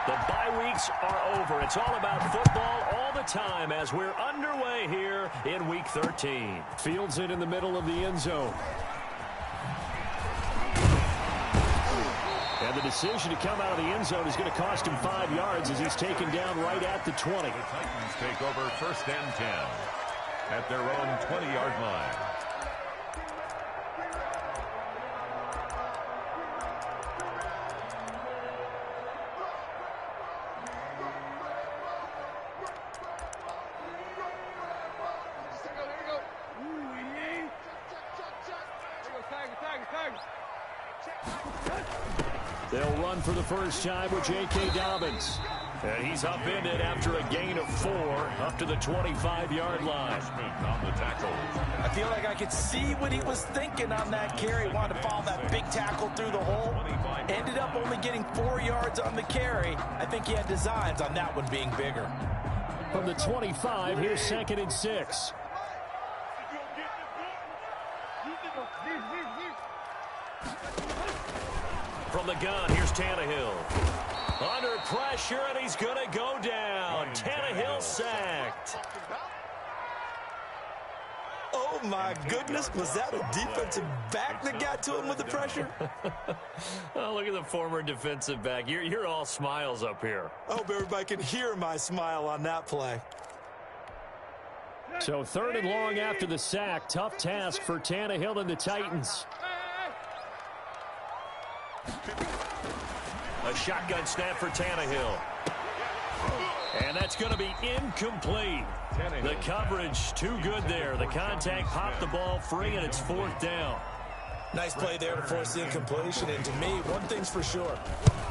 The bye weeks are over. It's all about football all the time as we're underway here in Week 13. Fields it in the middle of the end zone. And the decision to come out of the end zone is going to cost him 5 yards as he's taken down right at the 20. The Titans take over 1st and 10 at their own 20-yard line. They'll run for the first time with J.K. Dobbins. And he's upended after a gain of 4 up to the 25-yard line. On the tackle. I feel like I could see what he was thinking on that carry. Wanted to follow that big tackle through the hole. Ended up only getting 4 yards on the carry. I think he had designs on that one being bigger. From the 25, here's 2nd and 6. From the gun, here's Tannehill. Under pressure, and he's going to go down. Tannehill sacked. Oh, my goodness. Was that a defensive back that got to him with the pressure? Oh, look at the former defensive back. You're all smiles up here. I hope everybody can hear my smile on that play. So 3rd and long after the sack. Tough task for Tannehill and the Titans. A shotgun snap for Tannehill. And that's going to be incomplete. The coverage too good there. The contact popped the ball free, and it's 4th down. Nice play there to force the incompletion. And to me, one thing's for sure.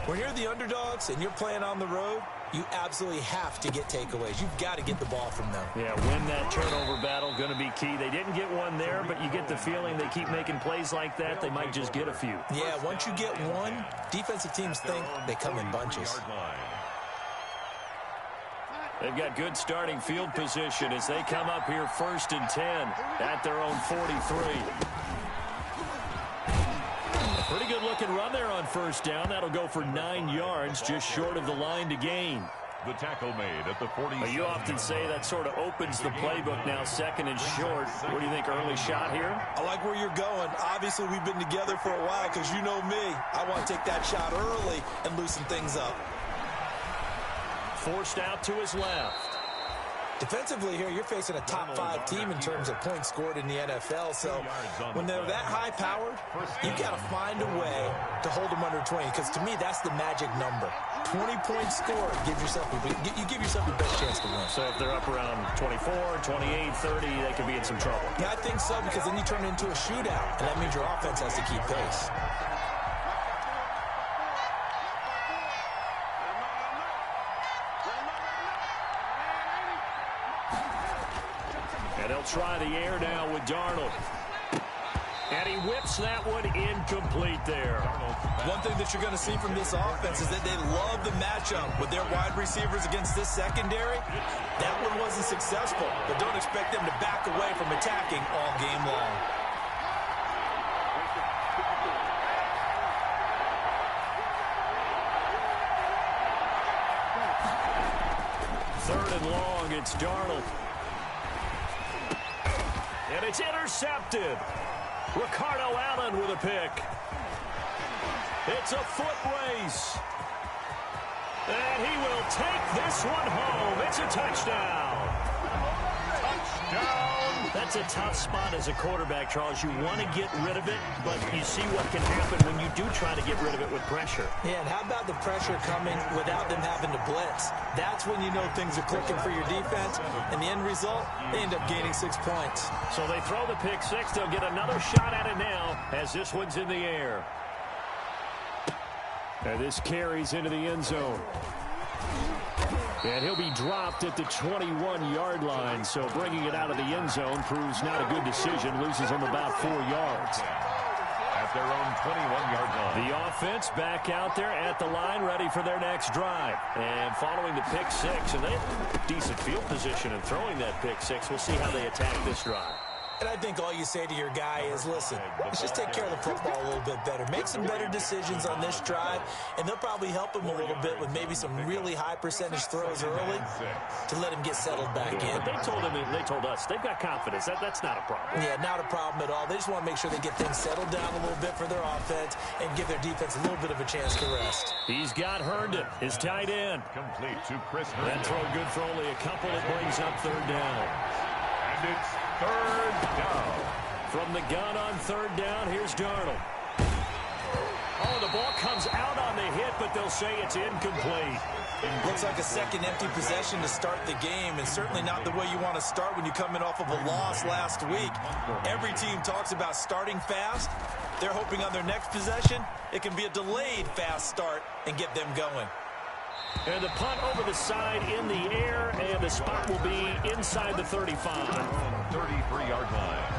When you're the underdogs and you're playing on the road, you absolutely have to get takeaways. You've got to get the ball from them. Yeah, win that turnover battle, going to be key. They didn't get one there, but you get the feeling they keep making plays like that, they might just get a few. Yeah, once you get one, defensive teams think they come in bunches. They've got good starting field position as they come up here 1st and 10 at their own 43. A pretty good looking run there on 1st down. That'll go for 9 yards, just short of the line to gain. The tackle made at the 40. You often say that sort of opens the playbook now, 2nd and short. What do you think, early shot here? I like where you're going. Obviously, we've been together for a while because you know me. I want to take that shot early and loosen things up. Forced out to his left. Defensively here, you're facing a top-5 team in terms of points scored in the NFL. So when they're that high-powered, you've got to find a way to hold them under 20. Because to me, that's the magic number. 20 points scored, you give yourself your best chance to win. So if they're up around 24, 28, 30, they could be in some trouble. Yeah, I think so, because then you turn it into a shootout, and that means your offense has to keep pace. And they'll try the air now with Darnold. And he whips that one incomplete there. One thing that you're going to see from this offense is that they love the matchup with their wide receivers against this secondary. That one wasn't successful, but don't expect them to back away from attacking all game long. Third and long, it's Darnold. And it's intercepted. Ricardo Allen with a pick. It's a foot race. And he will take this one home. It's a touchdown. Touchdown. That's a tough spot as a quarterback, Charles. You want to get rid of it, but you see what can happen when you do try to get rid of it with pressure. Yeah, and how about the pressure coming without them having to blitz? That's when you know things are clicking for your defense. And the end result, they end up gaining 6 points. So they throw the pick six. They'll get another shot at it now as this one's in the air. And this carries into the end zone. And he'll be dropped at the 21-yard line. So bringing it out of the end zone proves not a good decision. Loses him about 4 yards. At their own 21-yard line. The offense back out there at the line, ready for their next drive. And following the pick six, and they have decent field position in throwing that pick six. We'll see how they attack this drive. And I think all you say to your guy is, listen, let's just take care of the football a little bit better. Make some better decisions on this drive, and they'll probably help him a little bit with maybe some really high percentage throws early to let him get settled back in. But they told us they've got confidence. That's not a problem. Yeah, not a problem at all. They just want to make sure they get things settled down a little bit for their offense and give their defense a little bit of a chance to rest. He's got Herndon, his tight end. Complete to Chris Herndon. That throw good for only a couple. It brings up third down. And it's third down. From the gun on third down, here's Darnold. Oh, the ball comes out on the hit, but they'll say it's incomplete. Looks like a second empty possession to start the game, and certainly not the way you want to start when you're coming off of a loss last week. Every team talks about starting fast. They're hoping on their next possession, it can be a delayed fast start and get them going. And the punt over the side in the air, and the spot will be inside the 35. 33-yard line.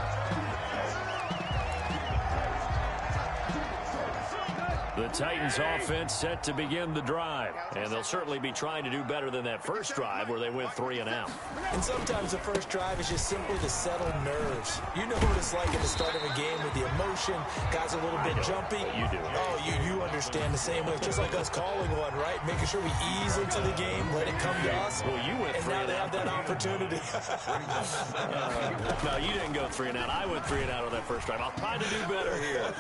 The Titans offense set to begin the drive, and they'll certainly be trying to do better than that first drive where they went 3 and out. And sometimes the first drive is just simply to settle nerves. You know what it's like at the start of a game with the emotion, guys a little bit jumpy. You do. Oh, you understand the same way. Just like us calling one, right? Making sure we ease into the game, let it come to us. Well, you went 3 and now and they out. have that opportunity. No, you didn't go 3 and out. I went 3 and out on that first drive. I'll try to do better here.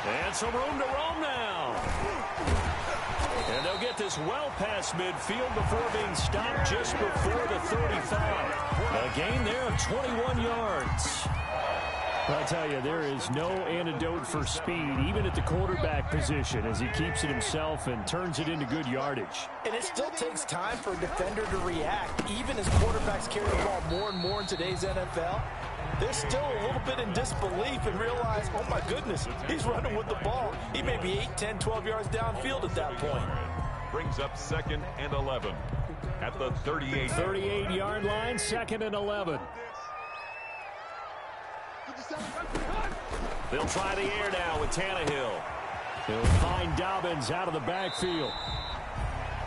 And some room to roam now. And they'll get this well past midfield before being stopped just before the 35. A gain there of 21 yards. I'll tell you, there is no antidote for speed, even at the quarterback position, as he keeps it himself and turns it into good yardage. And it still takes time for a defender to react. Even as quarterbacks carry the ball more and more in today's NFL, they're still a little bit in disbelief and realize, oh my goodness, he's running with the ball. He may be 8, 10, 12 yards downfield at that point. Brings up 2nd and 11 at the 38. 38-yard line, 2nd and 11. They'll try the air now with Tannehill. They'll find Dobbins out of the backfield.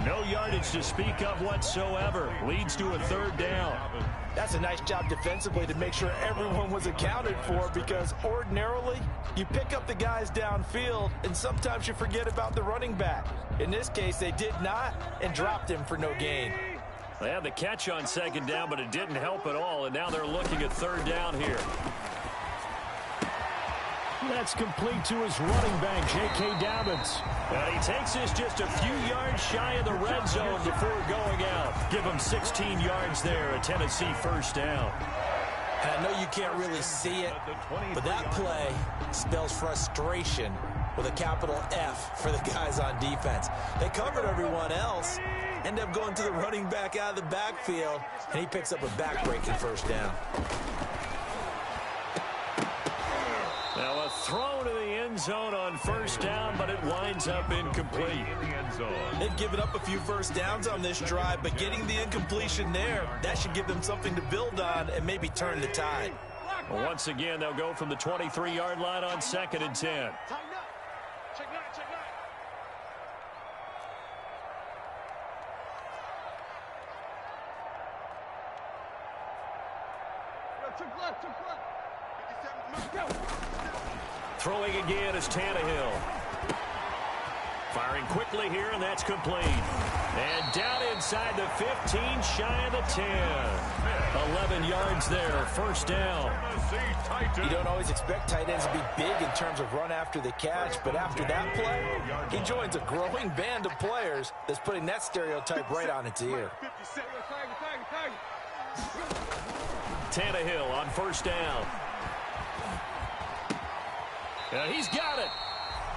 No yardage to speak of whatsoever. Leads to a 3rd down. That's a nice job defensively to make sure everyone was accounted for, because ordinarily you pick up the guys downfield and sometimes you forget about the running back. In this case, they did not and dropped him for no gain. They had the catch on 2nd down, but it didn't help at all, and now they're looking at 3rd down here. That's complete to his running back, J.K. Dobbins. And he takes this just a few yards shy of the red zone before going out. Give him 16 yards there, a Tennessee 1st down. And I know you can't really see it, but that play spells frustration with a capital F for the guys on defense. They covered everyone else, end up going to the running back out of the backfield, and he picks up a back-breaking 1st down. Now a throw to the end zone on 1st down, but it winds up incomplete. They've given up a few 1st downs on this drive, but getting the incompletion there, that should give them something to build on and maybe turn the tide. Well, once again, they'll go from the 23-yard line on 2nd and 10. Throwing again is Tannehill. Firing quickly here, and that's complete. And down inside the 15, shy of the 10. 11 yards there, 1st down. You don't always expect tight ends to be big in terms of run after the catch, but after that play, he joins a growing band of players that's putting that stereotype right on its ear. Tannehill on 1st down. And he's got it.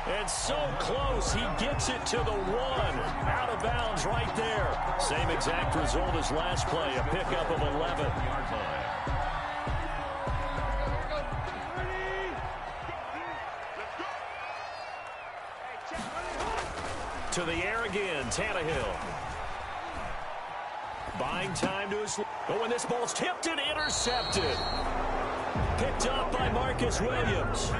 And so close, he gets it to the 1. Out of bounds right there. Same exact result as last play, a pickup of 11. To the air again, Tannehill. Buying time to his... Oh, and this ball's tipped and intercepted. Picked up by Marcus Williams.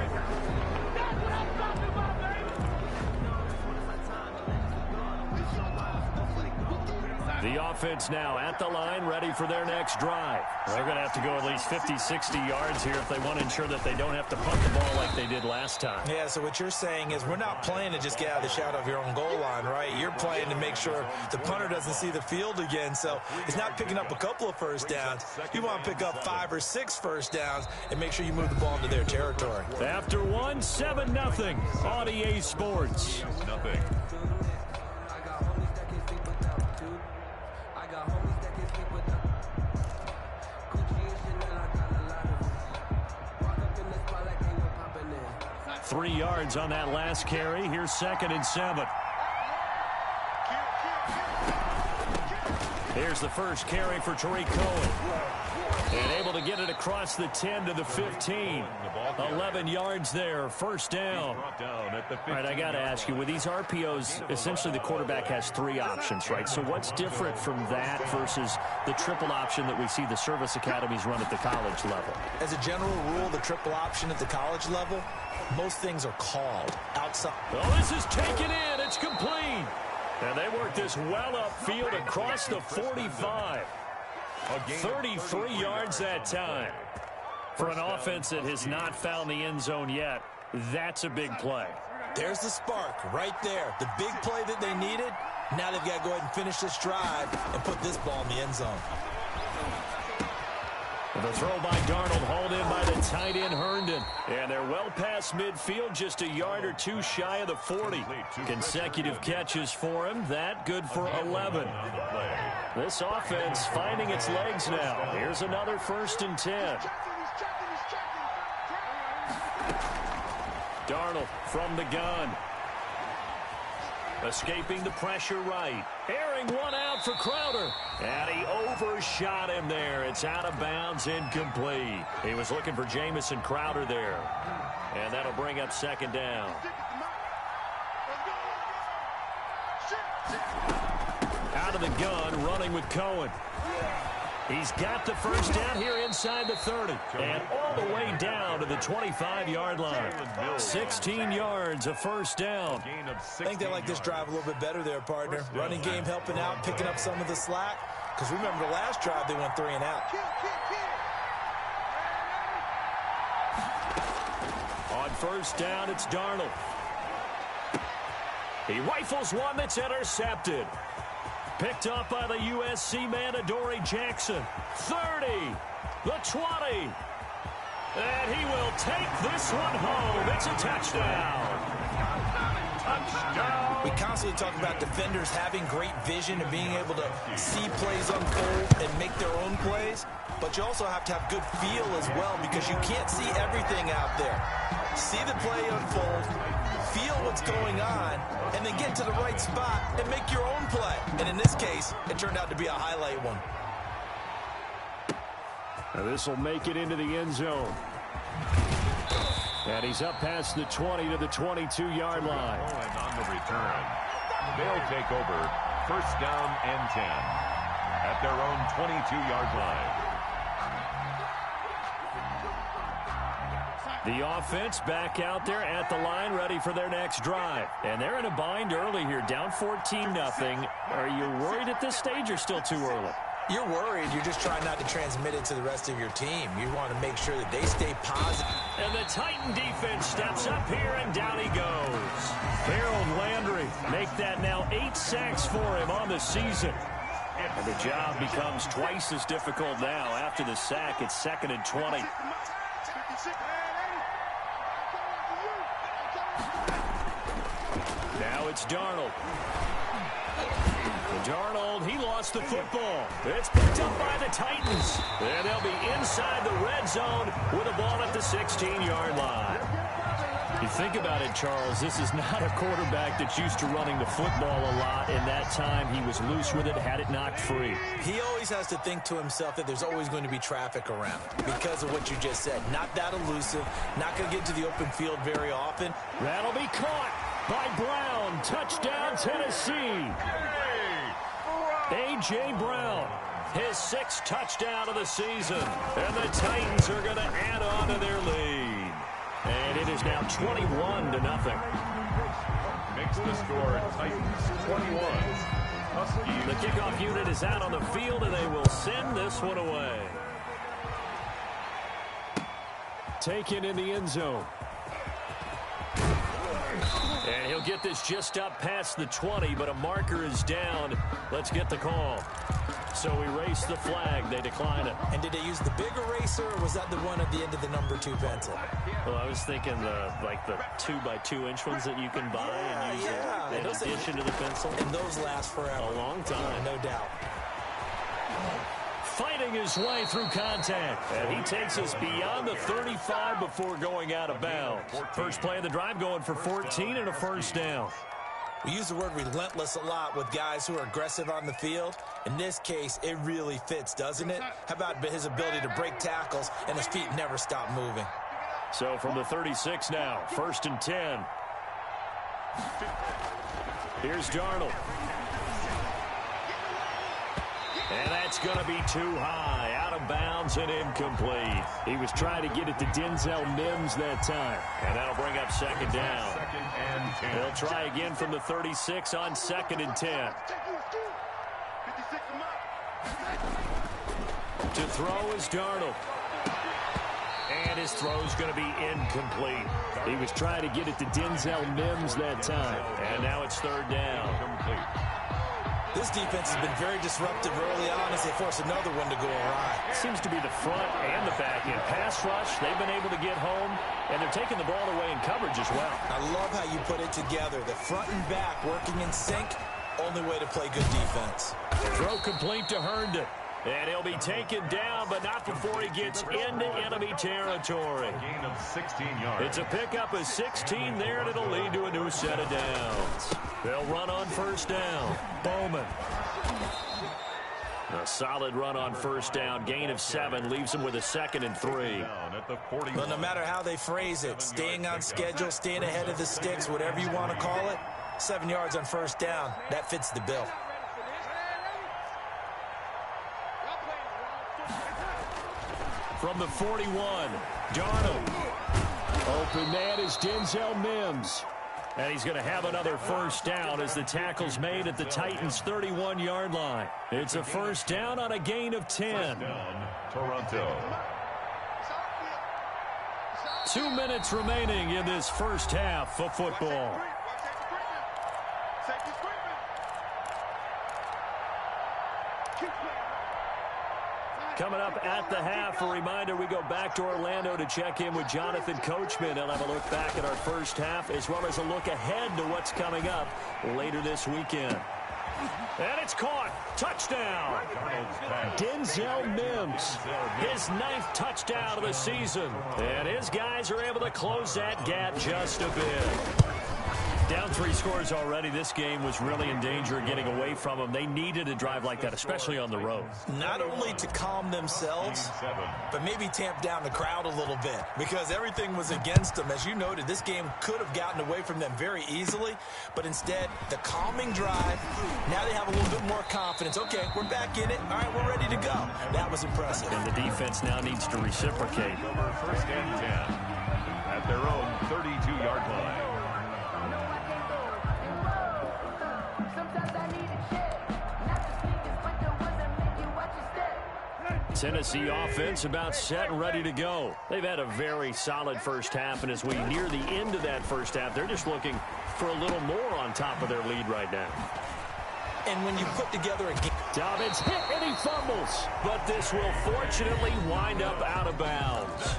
The offense now at the line, ready for their next drive. They're going to have to go at least 50, 60 yards here if they want to ensure that they don't have to punt the ball like they did last time. Yeah, so what you're saying is we're not playing to just get out of the shadow of your own goal line, right? You're playing to make sure the punter doesn't see the field again. So it's not picking up a couple of first downs. You want to pick up 5 or 6 first downs and make sure you move the ball into their territory. After 1, 7-0 on EA Sports. Nothing. Three yards on that last carry. Here's 2nd and 7. Here's the first carry for Tariq Cohen. And able to get it across the 10 to the 15. 11 yards there, first down. All right, I got to ask you, with these RPOs, essentially the quarterback has 3 options, right? So what's different from that versus the triple option that we see the service academies run at the college level? As a general rule, the triple option at the college level, most things are called outside. Oh, this is taken in. It's complete. And they work this well upfield across the 45. 33 yards that time. For an offense that has not found the end zone yet, that's a big play. There's the spark right there. The big play that they needed. Now they've got to go ahead and finish this drive and put this ball in the end zone. The throw by Darnold, hauled in by the tight end Herndon. And they're well past midfield, just a yard or 2 shy of the 40. Consecutive catches for him. That good for 11. This offense finding its legs now. Here's another 1st and 10. Darnold from the gun. Escaping the pressure right. Airing one out for Crowder. And he overshot him there. It's out of bounds, incomplete. He was looking for Jamison Crowder there. And that'll bring up 2nd down. Out of the gun, running with Cohen. He's got the first down here inside the 30. And all the way down to the 25-yard line. 16 yards, a first down. I think they like this drive a little bit better there, partner. Running game helping out, picking up some of the slack. Because remember, the last drive they went 3 and out. On first down, it's Darnold. He rifles one that's intercepted. Picked up by the USC man, Adoree Jackson. 30, the 20. And he will take this one home. It's a touchdown. Touchdown. We constantly talk about defenders having great vision and being able to see plays unfold and make their own plays. But you also have to have good feel as well because you can't see everything out there. See the play unfold, feel what's going on, and then get to the right spot and make your own play. And in this case, it turned out to be a highlight one. Now this will make it into the end zone. And he's up past the 20 to the 22-yard line. On the return, they'll take over 1st down and 10 at their own 22-yard line. The offense back out there at the line, ready for their next drive. And they're in a bind early here, down 14-0. Are you worried at this stage or still too early? You're worried. You're just trying not to transmit it to the rest of your team. You want to make sure that they stay positive. And the Titan defense steps up here, and down he goes. Harold Landry make that now 8 sacks for him on the season. And the job becomes twice as difficult now. After the sack, it's 2nd and 20. Now it's Darnold. Darnold, he lost the football. It's picked up by the Titans. And they'll be inside the red zone with a ball at the 16-yard line. You think about it, Charles, this is not a quarterback that's used to running the football a lot. In that time, he was loose with it, had it knocked free. He always has to think to himself that there's always going to be traffic around because of what you just said. Not that elusive, not going to get to the open field very often. That'll be caught by Brown. Touchdown, Tennessee. A.J. Brown, his 6th touchdown of the season. And the Titans are going to add on to their lead. And it is now 21-0. Makes the score Titans 21, The kickoff unit is out on the field, and they will send this one away. Taken in the end zone. And he'll get this just up past the 20, but a marker is down. Let's get the call. So erase the flag. They decline it. And did they use the big eraser, or was that the one at the end of the number 2 pencil? Well, I was thinking the 2x2-inch ones that you can buy and use in addition to the pencil. And those last forever. A long time. No doubt. Fighting his way through contact. And he takes us beyond the 35 before going out of bounds. First play of the drive going for 14 and a first down. We use the word relentless a lot with guys who are aggressive on the field. In this case, it really fits, doesn't it? How about his ability to break tackles and his feet never stop moving? So from the 36 now, 1st and 10. Here's Darnold. And that's going to be too high, out of bounds and incomplete. He was trying to get it to Denzel Mims that time. And that'll bring up second down. 2nd and 10. They'll try again from the 36 on 2nd and 10. To throw is Darnold. And his throw is going to be incomplete. He was trying to get it to Denzel Mims that time. And now it's 3rd down. This defense has been very disruptive early on as they force another one to go awry. Seems to be the front and the back end. Pass rush, they've been able to get home, and they're taking the ball away in coverage as well. I love how you put it together. The front and back working in sync, only way to play good defense. Throw complete to Herndon. And he'll be taken down, but not before he gets into enemy territory. Gain of 16 yards. It's a pickup of 16 there, and it'll lead to a new set of downs. They'll run on 1st down. Bowman. A solid run on 1st down. Gain of 7 leaves him with a 2nd and 3. Well, no matter how they phrase it, staying on schedule, staying ahead of the sticks, whatever you want to call it, 7 yards on 1st down, that fits the bill. From the 41, Darnold. Open man is Denzel Mims. And he's going to have another 1st down as the tackle's made at the Titans' 31-yard line. It's a 1st down on a gain of 10. Down, Toronto. 2 minutes remaining in this first half of football. Coming up at the half, a reminder, we go back to Orlando to check in with Jonathan Coachman. He'll have a look back at our first half as well as a look ahead to what's coming up later this weekend. And it's caught. Touchdown. Denzel Mims. His 9th touchdown of the season. And his guys are able to close that gap just a bit. Down 3 scores already. This game was really in danger of getting away from them. They needed a drive like that, especially on the road. Not only to calm themselves, but maybe tamp down the crowd a little bit because everything was against them. As you noted, this game could have gotten away from them very easily, but instead, the calming drive, now they have a little bit more confidence. Okay, we're back in it. All right, we're ready to go. That was impressive. And the defense now needs to reciprocate. 1st and 10 at their own 32-yard line. Tennessee offense about set and ready to go. They've had a very solid first half, and as we near the end of that first half, they're just looking for a little more on top of their lead right now. And when you put together a game... Dobbins hit and he fumbles, but this will fortunately wind up out of bounds.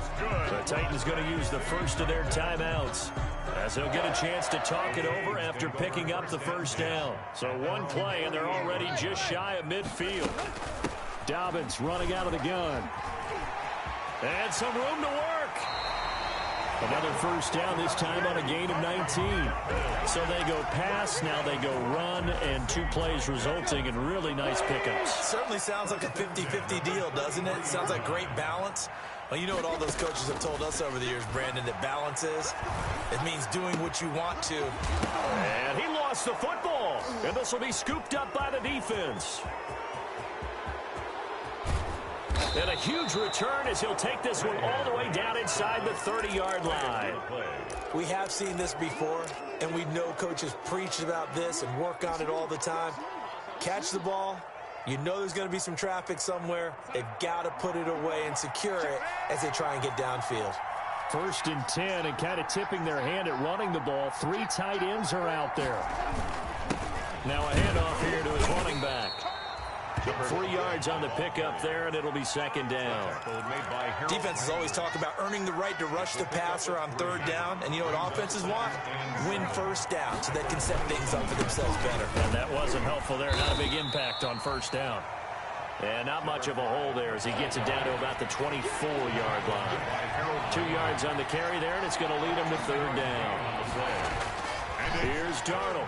The Titans going to use the first of their timeouts as they'll get a chance to talk it over after picking up the 1st down. So one play, and they're already just shy of midfield. Dobbins running out of the gun. And some room to work. Another 1st down, this time on a gain of 19. So they go pass, now they go run, and 2 plays resulting in really nice pickups. Certainly sounds like a 50-50 deal, doesn't it? Sounds like great balance. Well, you know what all those coaches have told us over the years, Brandon, that balance is? It means doing what you want to. And he lost the football. And this will be scooped up by the defense. And a huge return as he'll take this one all the way down inside the 30-yard line. We have seen this before, and we know coaches preach about this and work on it all the time. catch the ball, you know there's going to be some traffic somewhere. They've got to put it away and secure it as they try and get downfield. 1st and 10, and kind of tipping their hand at running the ball. 3 tight ends are out there. Now a handoff here to his running back. 3 yards on the pickup there, and it'll be 2nd down. Defenses always talk about earning the right to rush the passer on 3rd down. And you know what offenses want? Win 1st down so they can set things up for themselves better. And that wasn't helpful there. Not a big impact on 1st down. And not much of a hole there as he gets it down to about the 24-yard line. 2 yards on the carry there, and it's going to lead him to 3rd down. Here's Darnold.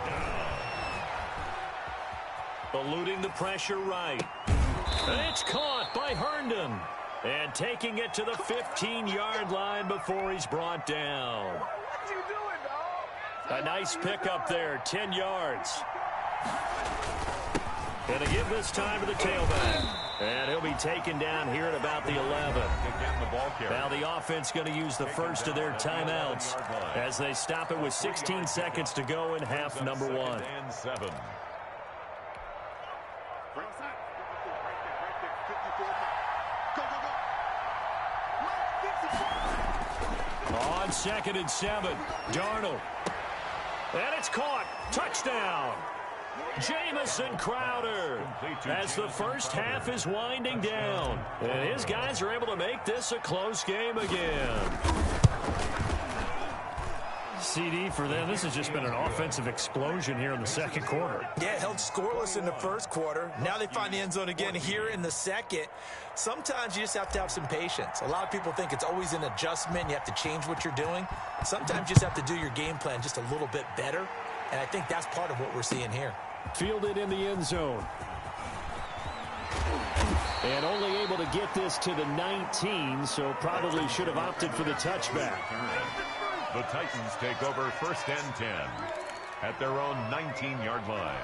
Eluding the pressure right. And it's caught by Herndon. And taking it to the 15-yard line before he's brought down. A nice pickup there, 10 yards. Going to give this time to the tailback. And he'll be taken down here at about the 11. Now the offense going to use the first of their timeouts as they stop it with 16 seconds to go in half number 1. On 2nd and 7, Darnold. And it's caught. Touchdown. Jamison Crowder, as the first half is winding down. And his guys are able to make this a close game again. CD for them, this has just been an offensive explosion here in the 2nd quarter. Yeah, held scoreless in the 1st quarter. Now they find the end zone again here in the 2nd. Sometimes you just have to have some patience. A lot of people think it's always an adjustment. You have to change what you're doing. Sometimes you just have to do your game plan just a little bit better. And I think that's part of what we're seeing here. Fielded in the end zone. And only able to get this to the 19, so probably should have opted for the touchback. The Titans take over 1st and 10 at their own 19-yard line.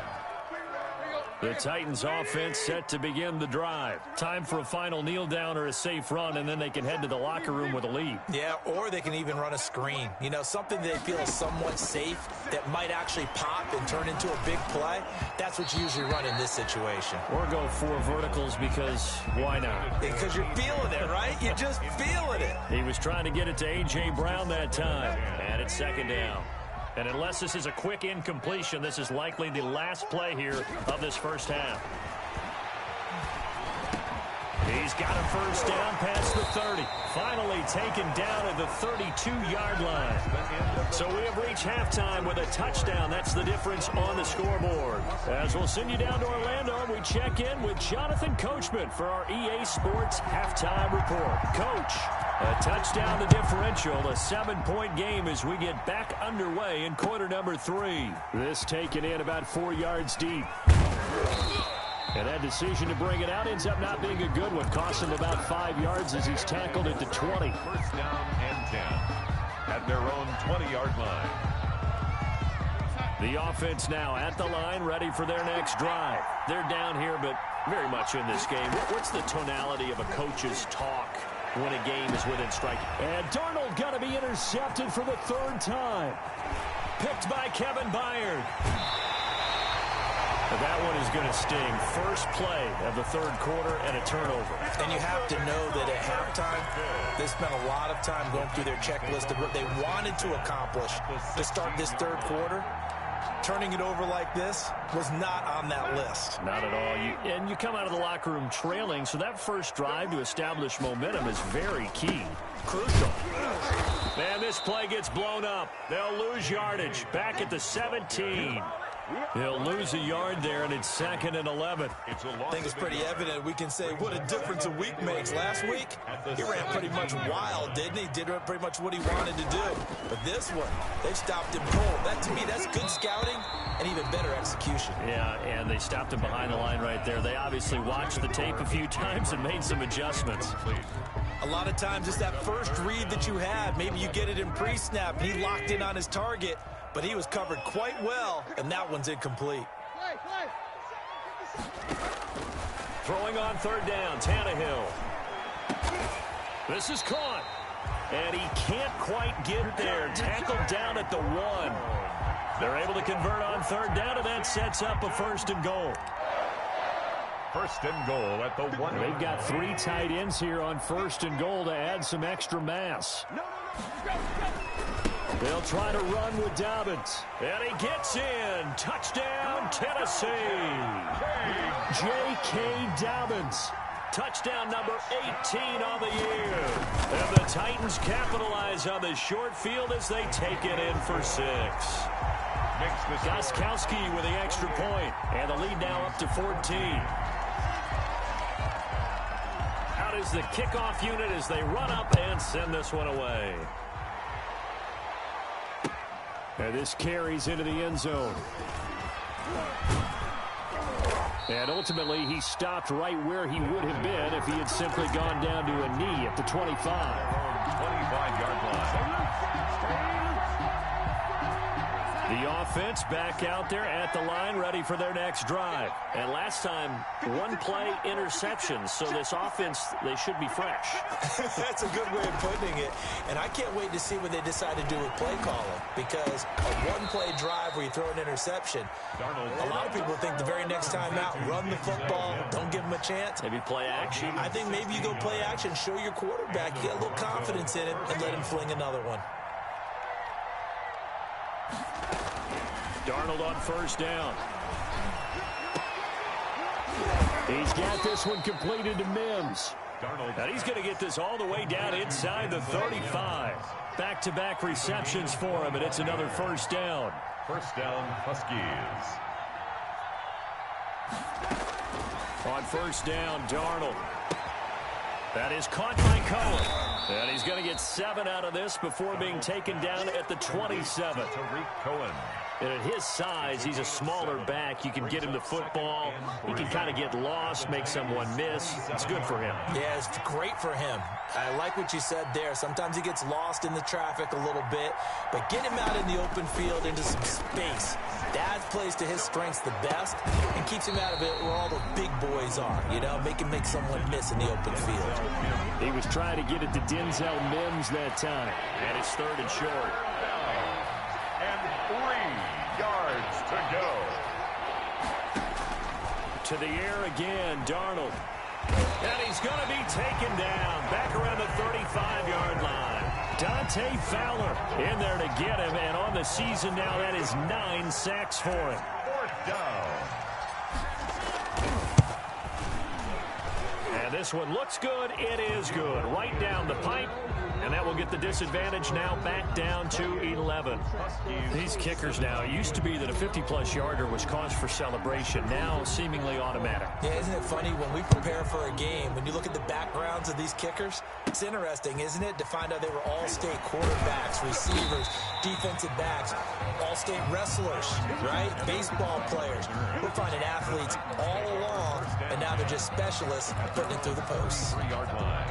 The Titans offense set to begin the drive. Time for a final kneel down or a safe run, and then they can head to the locker room with a lead. Yeah, or they can even run a screen. You know, something they feel is somewhat safe that might actually pop and turn into a big play. That's what you usually run in this situation. Or go 4 verticals because why not? Because you're feeling it, right? You're just feeling it. He was trying to get it to A.J. Brown that time. And it's 2nd down. And unless this is a quick incompletion, this is likely the last play here of this first half. He's got a first down past the 30. Finally taken down at the 32-yard line. So we have reached halftime with a touchdown. That's the difference on the scoreboard. As we'll send you down to Orlando, we check in with Jonathan Coachman for our EA Sports Halftime Report. Coach, a touchdown the differential, a 7-point game as we get back underway in quarter number 3. This taken in about 4 yards deep. And that decision to bring it out ends up not being a good one. Costs him about 5 yards as he's tackled at the 20. 1st down and 10 at their own 20-yard line. The offense now at the line, ready for their next drive. They're down here, but very much in this game. What's the tonality of a coach's talk when a game is within striking? And Darnold got to be intercepted for the 3rd time. Picked by Kevin Byard. That one is going to sting. First play of the 3rd quarter and a turnover. And you have to know that at halftime, they spent a lot of time going through their checklist of what they wanted to accomplish to start this 3rd quarter. Turning it over like this was not on that list. Not at all. And you come out of the locker room trailing, so that first drive to establish momentum is very key. Crucial. And this play gets blown up. They'll lose yardage. Back at the 17. They'll lose a yard there, and it's 2nd and 11. I think it's pretty evident. We can say what a difference a week makes. Last week, he ran pretty much wild, didn't he? Did pretty much what he wanted to do. But this one, they stopped him cold. That, to me, that's good scouting and even better execution. Yeah, and they stopped him behind the line right there. They obviously watched the tape a few times and made some adjustments. A lot of times it's that first read that you have. Maybe you get it in pre-snap, and he locked in on his target. But he was covered quite well, and that one's incomplete. Throwing on 3rd down, Tannehill. This is caught. And he can't quite get there. Tackled down at the 1. They're able to convert on 3rd down, and that sets up a 1st and goal. First and goal at the 1. They've got 3 tight ends here on first and goal to add some extra mass. They'll try to run with Dobbins. And he gets in. Touchdown, Tennessee. J.K. Dobbins. Touchdown number 18 on the year. And the Titans capitalize on the short field as they take it in for 6. Gostkowski with the extra point. And the lead now up to 14. Out is the kickoff unit as they run up and send this one away. And this carries into the end zone. And ultimately, he stopped right where he would have been if he had simply gone down to a knee at the 25. 25-yard line. The offense back out there at the line, ready for their next drive. And last time, 1-play interception. So this offense, they should be fresh. That's a good way of putting it. And I can't wait to see what they decide to do with play calling. Because a 1-play drive where you throw an interception, a lot of people think the very next time out, run the football, don't give them a chance. Maybe play action. I think maybe you go play action, show your quarterback, you get a little confidence in it, and let him fling another one. Darnold on first down. He's got this one completed to Mims. And he's going to get this all the way down inside the 35. Back-to-back receptions for him, and it's another first down. First down, Huskies. On first down, Darnold. That is caught by Cohen. And he's going to get 7 out of this before being taken down at the 27. Tariq Cohen. And at his size, he's a smaller back. You can get him the football. He can kind of get lost, make someone miss. It's good for him. Yeah, it's great for him. I like what you said there. Sometimes he gets lost in the traffic a little bit, but get him out in the open field into some space. That plays to his strengths the best and keeps him out of it where all the big boys are, you know, make someone miss in the open field. He was trying to get it to Denzel Mims that time. And it's 3rd and short. And 3 yards to go. To the air again, Darnold. And he's going to be taken down back around the 35-yard line. Dante Fowler in there to get him, and on the season now, that is 9 sacks for him. 4th down. And this one looks good. It is good. Right down the pipe. And that will get the disadvantage now back down to 11. These kickers now, it used to be that a 50-plus yarder was cause for celebration. Now seemingly automatic. Yeah, isn't it funny when we prepare for a game, when you look at the backgrounds of these kickers, it's interesting, isn't it, to find out they were all-state quarterbacks, receivers, defensive backs, all-state wrestlers, right? Baseball players. We're finding athletes all along, and now they're just specialists putting it through the posts. 3-yard line.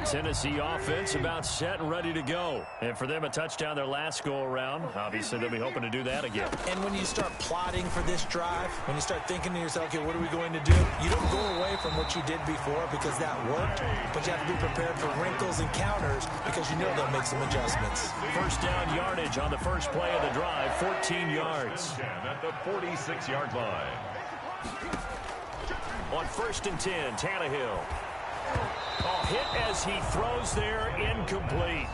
Tennessee offense about set and ready to go. And for them, a touchdown their last go-around. Obviously, they'll be hoping to do that again. And when you start plotting for this drive, when you start thinking to yourself, okay, what are we going to do? You don't go away from what you did before because that worked, but you have to be prepared for wrinkles and counters because you know they'll make some adjustments. First down yardage on the first play of the drive, 14 yards. At the 46-yard line. On 1st and 10, Tannehill. Hit as he throws there, incomplete.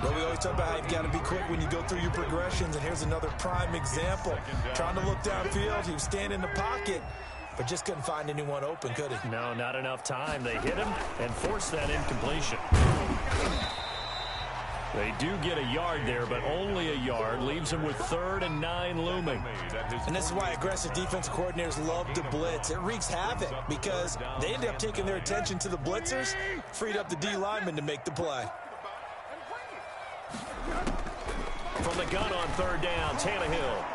But we always talk about how you've got to be quick when you go through your progressions, and here's another prime example. Trying to look downfield, he was standing in the pocket, but just couldn't find anyone open, could he? No, not enough time. They hit him and forced that incompletion. They do get a yard there, but only a yard. Leaves them with 3rd and 9 looming. And this is why aggressive defensive coordinators love to blitz. It wreaks havoc because they end up taking their attention to the blitzers, freed up the D lineman to make the play. From the gun on 3rd down, Tannehill.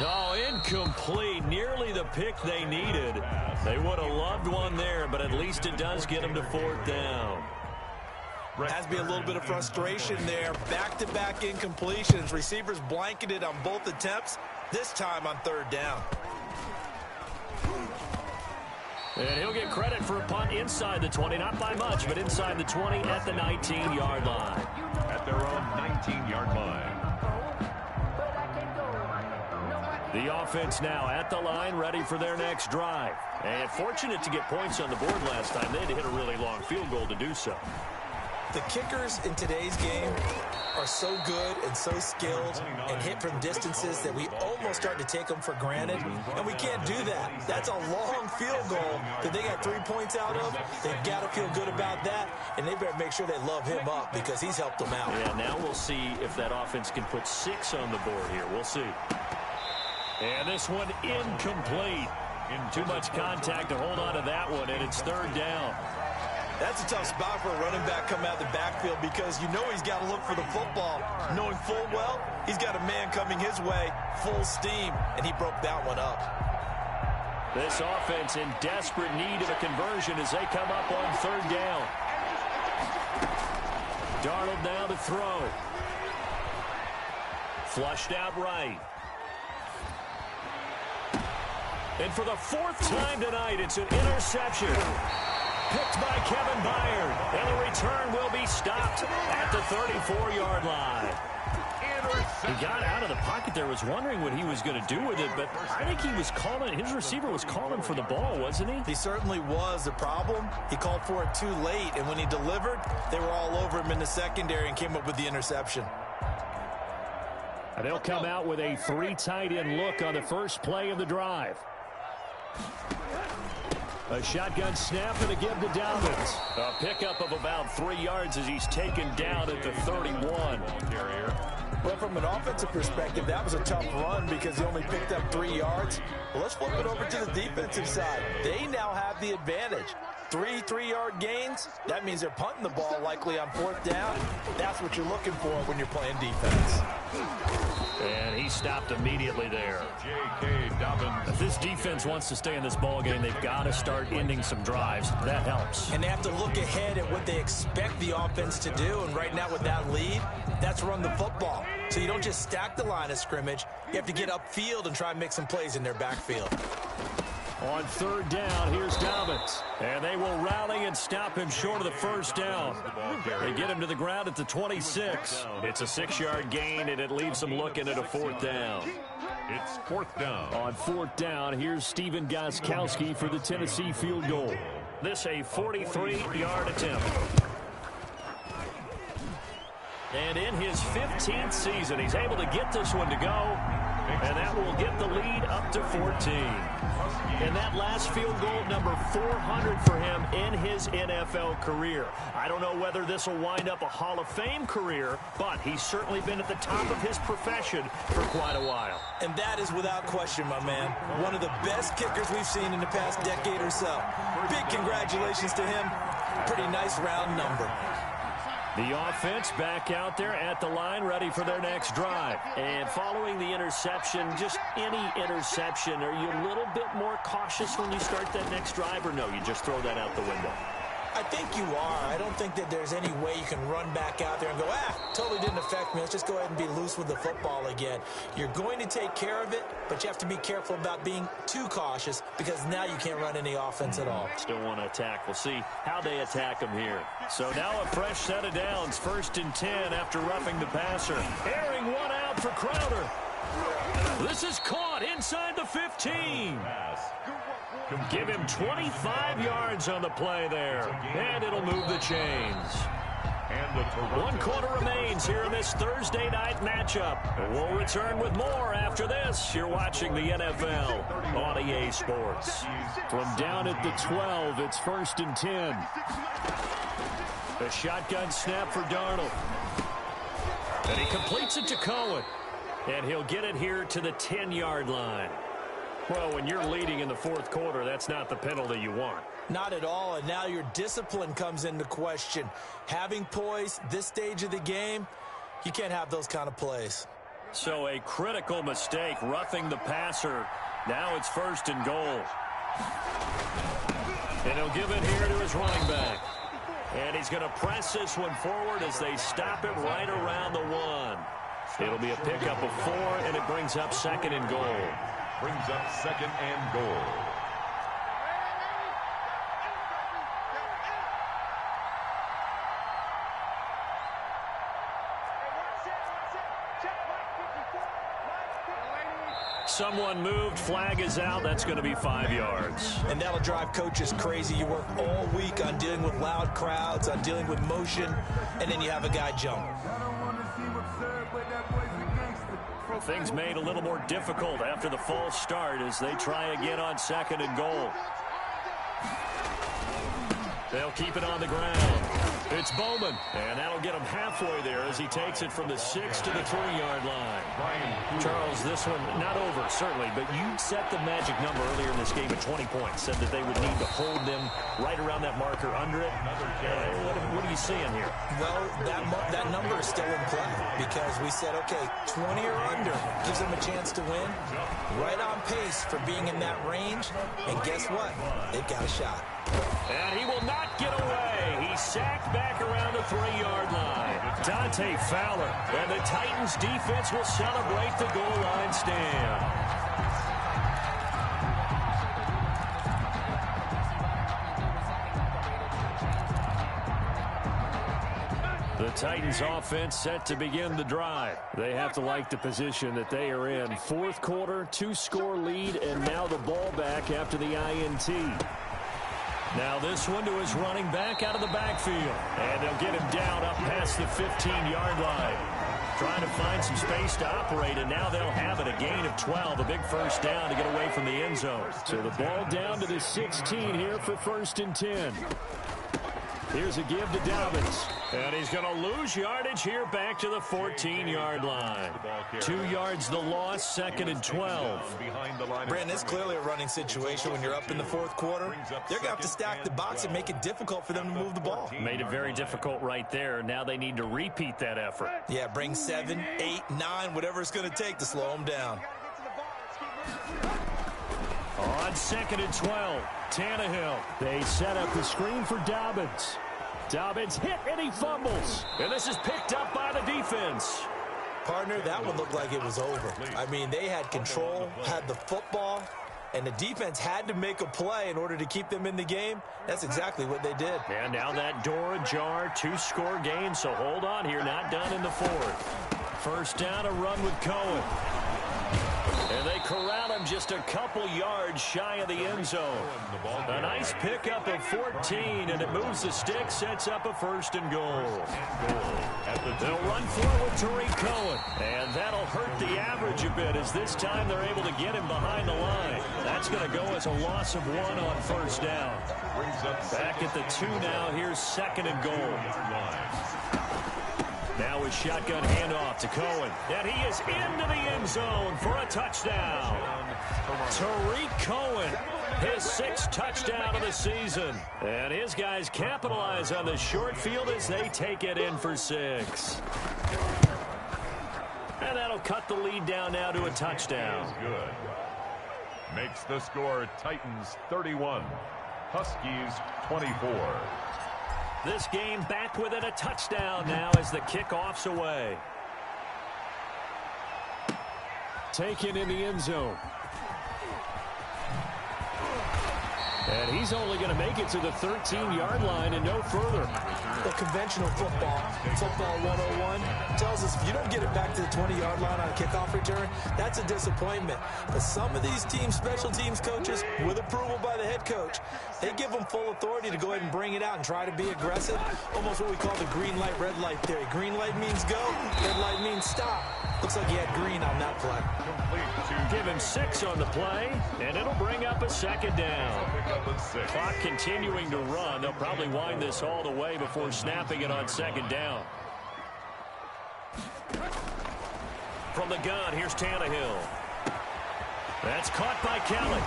Oh, incomplete. Nearly the pick they needed. They would have loved one there, but at least it does get them to 4th down. Has to be a little bit of frustration there. Back-to-back incompletions. Receivers blanketed on both attempts, this time on 3rd down. And he'll get credit for a punt inside the 20. Not by much, but inside the 20 at the 19-yard line. At their own 19-yard line. The offense now at the line, ready for their next drive. And fortunate to get points on the board last time. They had to hit a really long field goal to do so. The kickers in today's game are so good and so skilled and hit from distances that we almost start to take them for granted, and we can't do that. That's a long field goal that they got 3 points out of. They've got to feel good about that, and they better make sure they love him up because he's helped them out. Yeah, now we'll see if that offense can put 6 on the board here. We'll see. And this one incomplete. Too much contact to hold on to that one, and it's 3rd down. That's a tough spot for a running back coming out of the backfield because you know he's got to look for the football, knowing full well he's got a man coming his way, full steam, and he broke that one up. This offense in desperate need of a conversion as they come up on 3rd down. Darnold now to throw. Flushed out right. And for the 4th time tonight, it's an interception. Picked by Kevin Byard. And the return will be stopped at the 34-yard line. He got out of the pocket there, was wondering what he was going to do with it, but I think he was calling, his receiver was calling for the ball, wasn't he? He certainly was. The problem, he called for it too late, and when he delivered, they were all over him in the secondary and came up with the interception. And they'll come out with a 3 tight end look on the first play of the drive. A shotgun snap and a give to Dobbins. A pickup of about 3 yards as he's taken down at the 31. Well, from an offensive perspective, that was a tough run because he only picked up 3 yards. Well, let's flip it over to the defensive side. They now have the advantage. 3 3-yard gains, that means they're punting the ball likely on 4th down. That's what you're looking for when you're playing defense. And he stopped immediately there. J.K. Dobbins. If this defense wants to stay in this ball game, they've got to start ending some drives. That helps. And they have to look ahead at what they expect the offense to do. And right now with that lead, that's run the football. So you don't just stack the line of scrimmage. You have to get upfield and try and make some plays in their backfield. On 3rd down, here's Dobbins. And they will rally and stop him short of the 1st down. They get him to the ground at the 26. It's a 6-yard gain, and it leaves them looking at a 4th down. It's 4th down. On 4th down, here's Stephen Gostkowski for the Tennessee field goal. This a 43-yard attempt. And in his 15th season, he's able to get this one to go. And that will get the lead up to 14. And that last field goal, number 400 for him in his NFL career. I don't know whether this will wind up a Hall of Fame career, but he's certainly been at the top of his profession for quite a while. And that is without question, my man. One of the best kickers we've seen in the past decade or so. Big congratulations to him. Pretty nice round number. The offense back out there at the line, ready for their next drive. And following the interception, just any interception, are you a little bit more cautious when you start that next drive, or no, you just throw that out the window? I think you are. I don't think that there's any way you can run back out there and go, totally didn't affect me. Let's just go ahead and be loose with the football again. You're going to take care of it, but you have to be careful about being too cautious because now you can't run any offense at all. Still want to attack. We'll see how they attack him here. So now a fresh set of downs, 1st and 10 after roughing the passer. Airing one out for Crowder. This is caught inside the 15. Give him 25 yards on the play there. And it'll move the chains. And 1 quarter remains here in this Thursday night matchup. We'll return with more after this. You're watching the NFL on EA Sports. From down at the 12, it's 1st and 10. A shotgun snap for Darnold. And he completes it to Cohen. And he'll get it here to the 10-yard line. Well, when you're leading in the 4th quarter, that's not the penalty you want. Not at all, and now your discipline comes into question. Having poise this stage of the game, you can't have those kind of plays. So a critical mistake, roughing the passer. Now it's 1st and goal. And he'll give it here to his running back. And he's going to press this one forward as they stop it right around the 1. It'll be a pickup of 4, and it brings up 2nd and goal. Brings up 2nd and goal. Someone moved. Flag is out. That's going to be 5 yards. And that'll drive coaches crazy. You work all week on dealing with loud crowds, on dealing with motion, and then you have a guy jump. Things made a little more difficult after the false start as they try again on 2nd and goal. They'll keep it on the ground. It's Bowman, and that'll get him halfway there as he takes it from the 6 to the 3-yard line. Charles, this one not over, certainly, but you set the magic number earlier in this game at 20 points, said that they would need to hold them right around that marker under it. What are you seeing here? Well, that number is still in play because we said, okay, 20 or under gives them a chance to win. Right on pace for being in that range, and guess what? They've got a shot. And he will not get away. He's sacked back around the 3-yard line. Dante Fowler. And the Titans defense will celebrate the goal line stand. The Titans offense set to begin the drive. They have to like the position that they are in. 4th quarter, 2-score lead, and now the ball back after the INT. Now this one to his running back out of the backfield. And they'll get him down up past the 15-yard line. Trying to find some space to operate, and now they'll have it. A gain of 12, a big first down to get away from the end zone. So the ball down to the 16 here for 1st and 10. Here's a give to Dobbins. And he's going to lose yardage here back to the 14-yard line. 2 yards the loss, 2nd and 12. Brandon, it's clearly a running situation when you're up in the 4th quarter. They're going to have to stack the box and make it difficult for them to move the ball. Made it very difficult right there. Now they need to repeat that effort. Yeah, bring 7, 8, 9, whatever it's going to take to slow them down. On 2nd and 12, Tannehill. They set up the screen for Dobbins. Dobbins hit and he fumbles. And this is picked up by the defense. Partner, that one looked like it was over. I mean, they had control, had the football, and the defense had to make a play in order to keep them in the game. That's exactly what they did. And now that door ajar, 2-score game, so hold on here, not done in the 4th. First down, a run with Cohen. And they corral him just a couple yards shy of the end zone. A nice pickup of 14, and it moves the stick, sets up a 1st and goal. They'll run forward Tariq Cohen, and that'll hurt the average a bit as this time they're able to get him behind the line. That's going to go as a loss of 1 on 1st down. Back at the 2 now, here's 2nd and goal. Now his shotgun handoff to Cohen. And he is into the end zone for a touchdown. Tariq Cohen, his 6th touchdown of the season. And his guys capitalize on the short field as they take it in for 6. And that'll cut the lead down now to a touchdown. Good. Makes the score Titans 31, Huskies 24. This game back within a touchdown now as the kickoff's away. Taken in the end zone. And he's only going to make it to the 13-yard line and no further. The conventional football 101, tells us if you don't get it back to the 20-yard line on a kickoff return, that's a disappointment. But some of these teams, special teams coaches, with approval by the head coach, they give them full authority to go ahead and bring it out and try to be aggressive. Almost what we call the green light, red light theory. Green light means go, red light means stop. Looks like he had green on that play. Give him 6 on the play, and it'll bring up a 2nd down. Clock continuing to run. They'll probably wind this all the way before snapping it on 2nd down. From the gun, here's Tannehill. That's caught by Kelly.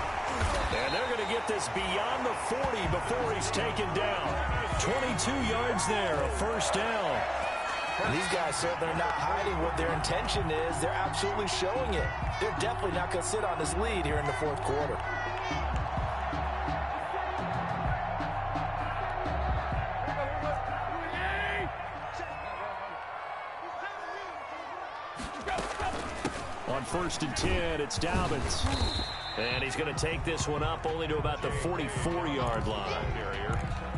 And they're going to get this beyond the 40 before he's taken down. 22 yards there, a 1st down. These guys certainly are not hiding what their intention is. They're absolutely showing it. They're definitely not going to sit on this lead here in the 4th quarter. On 1st and 10, it's Dobbins. And he's going to take this one up only to about the 44-yard line.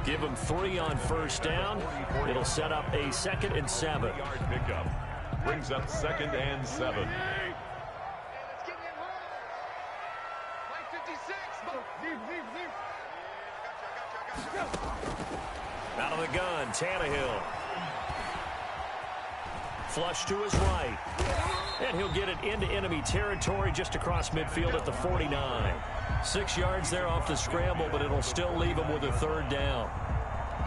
Give him 3 on 1st down. It'll set up a 2nd and 7. Pickup brings up 2nd and 7. shotgun. Tannehill. Flush to his right. And he'll get it into enemy territory just across midfield at the 49. 6 yards there off the scramble, but it'll still leave him with a third down.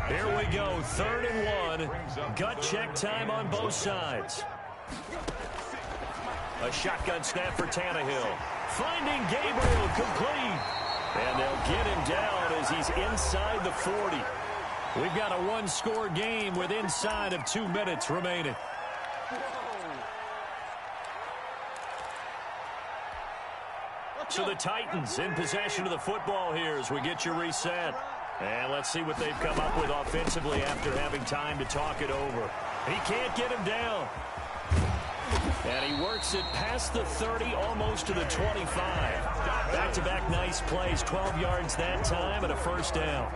Here we go, 3rd and 1. Gut check time on both sides. A shotgun snap for Tannehill. Finding Gabriel, complete. And they'll get him down as he's inside the 40. We've got a one-score game with inside of 2 minutes remaining. So the Titans in possession of the football here as we get you reset. And let's see what they've come up with offensively after having time to talk it over. He can't get him down. And he works it past the 30, almost to the 25. Back-to-back nice plays, 12 yards that time and a first down.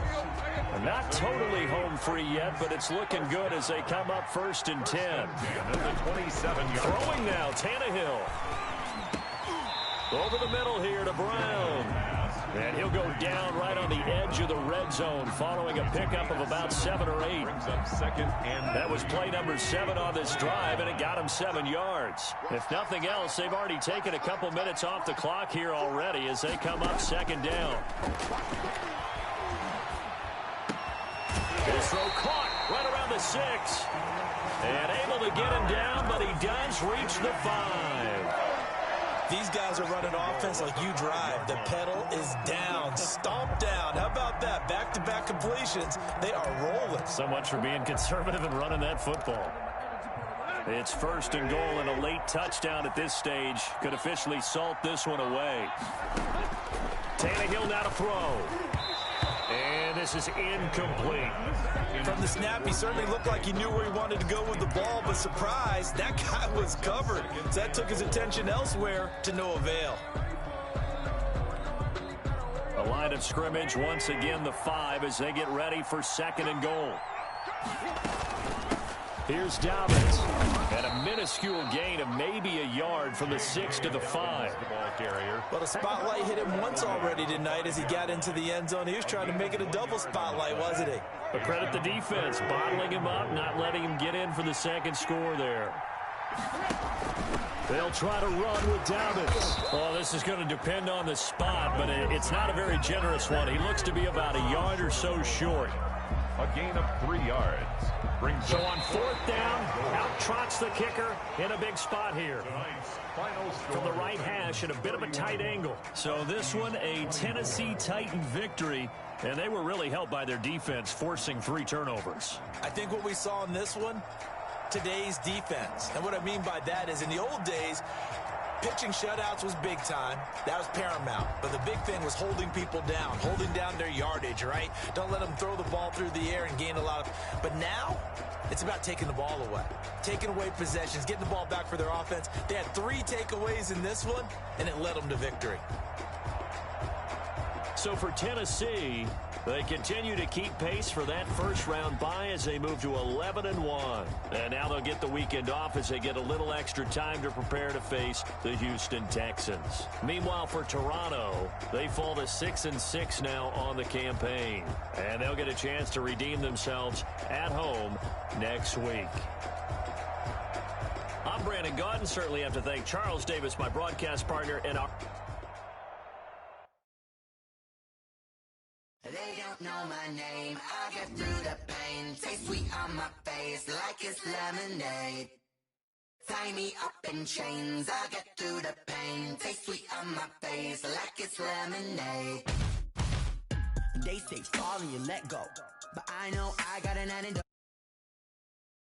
Not totally home free yet, but it's looking good as they come up 1st and 10. Throwing now, Tannehill. Over the middle here to Brown. And he'll go down right on the edge of the red zone following a pickup of about 7 or 8. That was play number 7 on this drive, and it got him 7 yards. If nothing else, they've already taken a couple minutes off the clock here already as they come up 2nd down. His throw caught right around the 6. And able to get him down, but he does reach the 5. These guys are running offense like you drive. The pedal is down, stomped down. How about that? Back-to-back completions. They are rolling. So much for being conservative and running that football. It's 1st and goal, and a late touchdown at this stage could officially salt this one away. Tannehill now to throw. And this is incomplete. From the snap, he certainly looked like he knew where he wanted to go with the ball, but surprise, that guy was covered. So that took his attention elsewhere to no avail. A line of scrimmage, once again the 5 as they get ready for 2nd and goal. Here's Dobbins. And a minuscule gain of maybe a yard from the 6 to the 5. Well, the spotlight hit him once already tonight as he got into the end zone. He was trying to make it a double spotlight, wasn't he? But credit the defense, bottling him up, not letting him get in for the 2nd score there. They'll try to run with Dobbins. Well, this is going to depend on the spot, but it's not a very generous one. He looks to be about a yard or so short. A gain of 3 yards. So on 4th down, out trots the kicker in a big spot here. From the right hash at a bit of a tight angle. So this one, a Tennessee Titan victory, and they were really helped by their defense, forcing 3 turnovers. I think what we saw in this one, today's defense. And what I mean by that is in the old days, pitching shutouts was big time. That was paramount. But the big thing was holding people down, holding down their yardage, right? Don't let them throw the ball through the air and gain a lot of... But now, it's about taking the ball away. Taking away possessions, getting the ball back for their offense. They had 3 takeaways in this one, and it led them to victory. So for Tennessee, they continue to keep pace for that first-round bye as they move to 11-1. And now they'll get the weekend off as they get a little extra time to prepare to face the Houston Texans. Meanwhile, for Toronto, they fall to 6-6 now on the campaign. And they'll get a chance to redeem themselves at home next week. I'm Brandon Gaudin. Certainly have to thank Charles Davis, my broadcast partner, and our... They don't know my name, I get through the pain. Taste sweet on my face like it's lemonade. Tie me up in chains, I get through the pain. Taste sweet on my face like it's lemonade. They say fall and you let go, but I know I got an antidote.